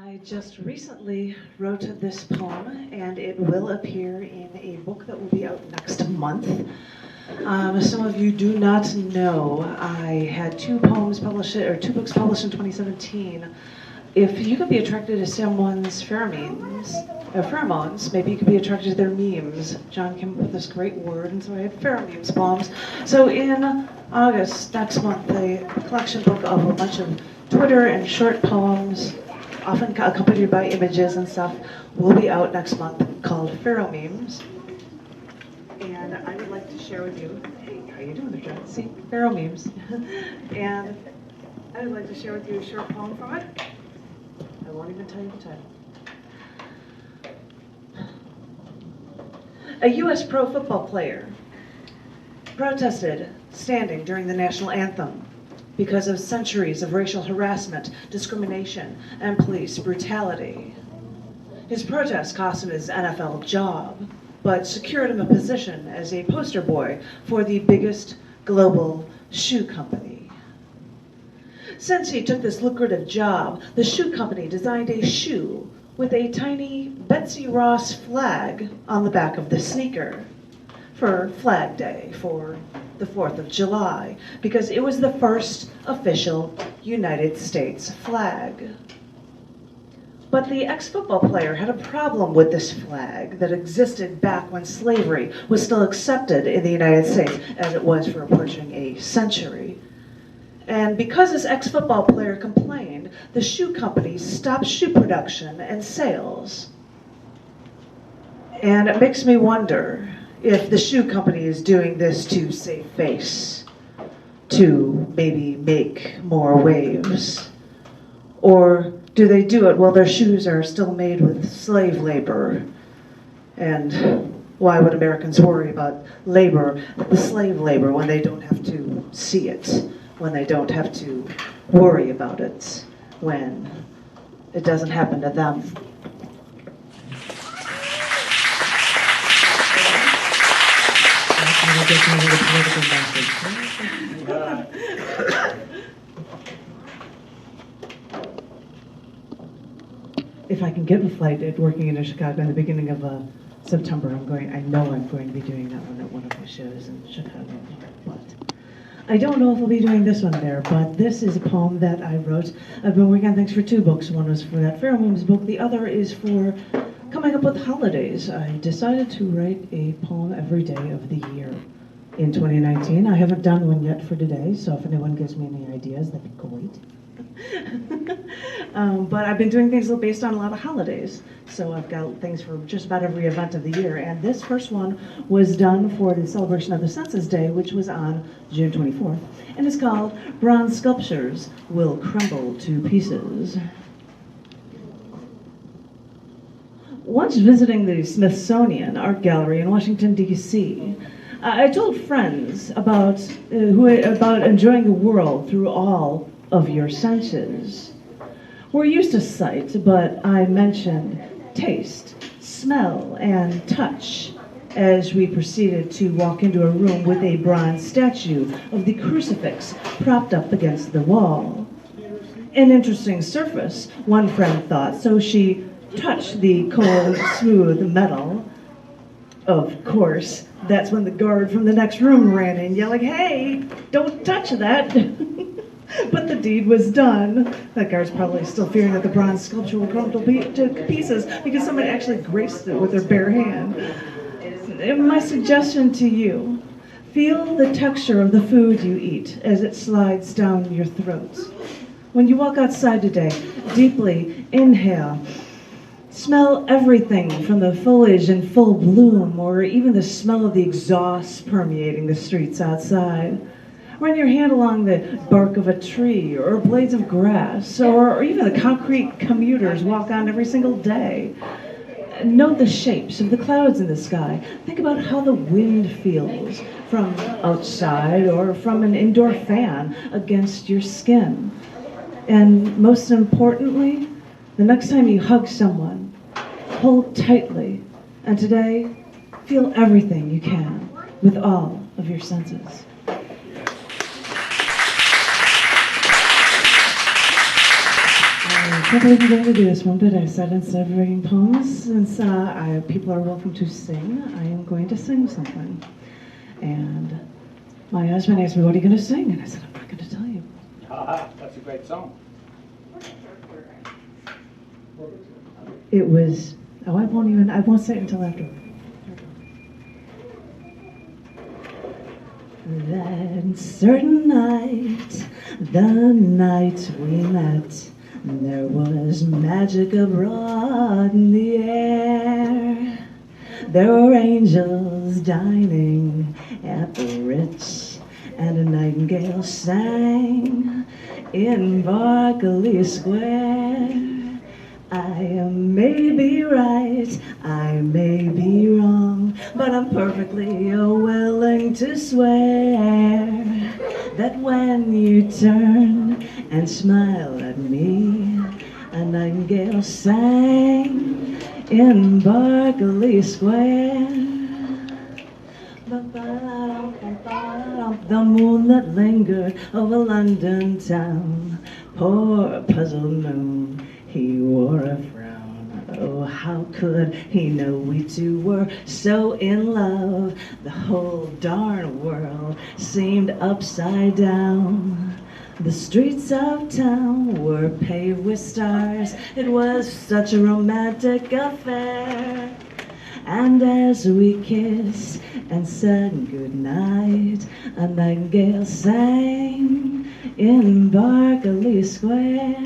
I just recently wrote this poem, and it will appear in a book that will be out next month. Some of you do not know, I had two books published in 2017. If you could be attracted to someone's pheromones, maybe you could be attracted to their memes. John came up with this great word, and so I had pheromones poems. So in August, next month, a collection book of a bunch of Twitter and short poems, often accompanied by images and stuff, will be out next month, called Pheromemes. And I would like to share with you, hey, how you doing there, John? See, Pheromemes. And I would like to share with you a short poem from it. I won't even tell you the title. A U.S. pro football player protested standing during the national anthem because of centuries of racial harassment, discrimination, and police brutality. His protest cost him his NFL job, but secured him a position as a poster boy for the biggest global shoe company. Since he took this lucrative job, the shoe company designed a shoe with a tiny Betsy Ross flag on the back of the sneaker for Flag Day, for the 4th of July, because it was the first official United States flag. But the ex-football player had a problem with this flag that existed back when slavery was still accepted in the United States, as it was for approaching a century. And because this ex-football player complained, the shoe company stopped shoe production and sales. And it makes me wonder if the shoe company is doing this to save face, to maybe make more waves. Or do they do it while their shoes are still made with slave labor? And why would Americans worry about labor, the slave labor, when they don't have to see it, when they don't have to worry about it, when it doesn't happen to them? If I can get a flight working into Chicago in the beginning of September, I know I'm going to be doing that one at one of my shows in Chicago. But I don't know if I'll be doing this one there, but this is a poem that I wrote. I've been working on things for two books. One was for that Pheromones book. The other is for coming up with holidays. I decided to write a poem every day of the year in 2019. I haven't done one yet for today, so if anyone gives me any ideas, that'd be great. But I've been doing things based on a lot of holidays. So I've got things for just about every event of the year. And this first one was done for the celebration of the Census Day, which was on June 24th. And it's called Bronze Sculptures Will Crumble to Pieces. Once visiting the Smithsonian Art Gallery in Washington, D.C., I told friends about enjoying the world through all of your senses. We're used to sight, but I mentioned taste, smell, and touch as we proceeded to walk into a room with a bronze statue of the crucifix propped up against the wall. An interesting surface, one friend thought, so she touched the cold, smooth metal. Of course, that's when the guard from the next room ran in, yelling, "Hey, don't touch that!" But the deed was done. That guard's probably still fearing that the bronze sculpture will crumble to pieces because somebody actually graced it with their bare hand. And my suggestion to you, feel the texture of the food you eat as it slides down your throat. When you walk outside today, deeply inhale. Smell everything from the foliage in full bloom, or even the smell of the exhaust permeating the streets outside. Run your hand along the bark of a tree, or blades of grass, or even the concrete commuters walk on every single day. Note the shapes of the clouds in the sky. Think about how the wind feels from outside or from an indoor fan against your skin. And most importantly, the next time you hug someone, hold tightly, and today, feel everything you can with all of your senses. I can't believe I'm going to do this one, but I said instead of reading poems, since people are welcome to sing, I am going to sing something. And my husband asked me, what are you going to sing? And I said, I'm not going to tell you. That's a great song. It was, I won't say it until after. That certain night, the night we met, there was magic abroad in the air. There were angels dining at the Ritz, and a nightingale sang in Berkeley Square. I may be right, I may be wrong, but I'm perfectly willing to swear that when you turned and smiled at me, a nightingale sang in Berkeley Square. The moon that lingered over London town, poor puzzled moon, he wore a frown. Oh, how could he know we two were so in love? The whole darn world seemed upside down. The streets of town were paved with stars. It was such a romantic affair. And as we kissed and said goodnight, a nightingale sang in Berkeley Square.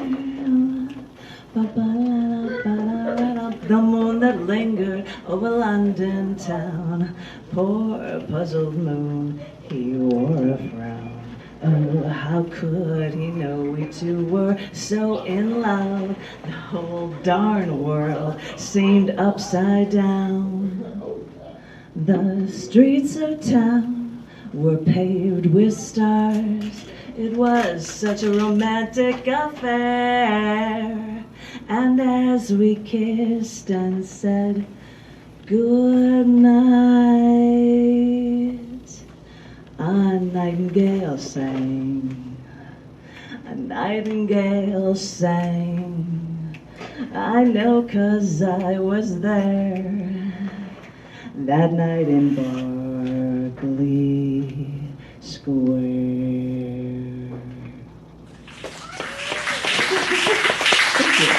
The moon that lingered over London town, poor puzzled moon, he wore a frown. Oh, how could he know we two were so in love? The whole darn world seemed upside down. The streets of town were paved with stars. It was such a romantic affair. And as we kissed and said good night, a nightingale sang, a nightingale sang. I know 'cause I was there that night in Berkeley Square. Thank you.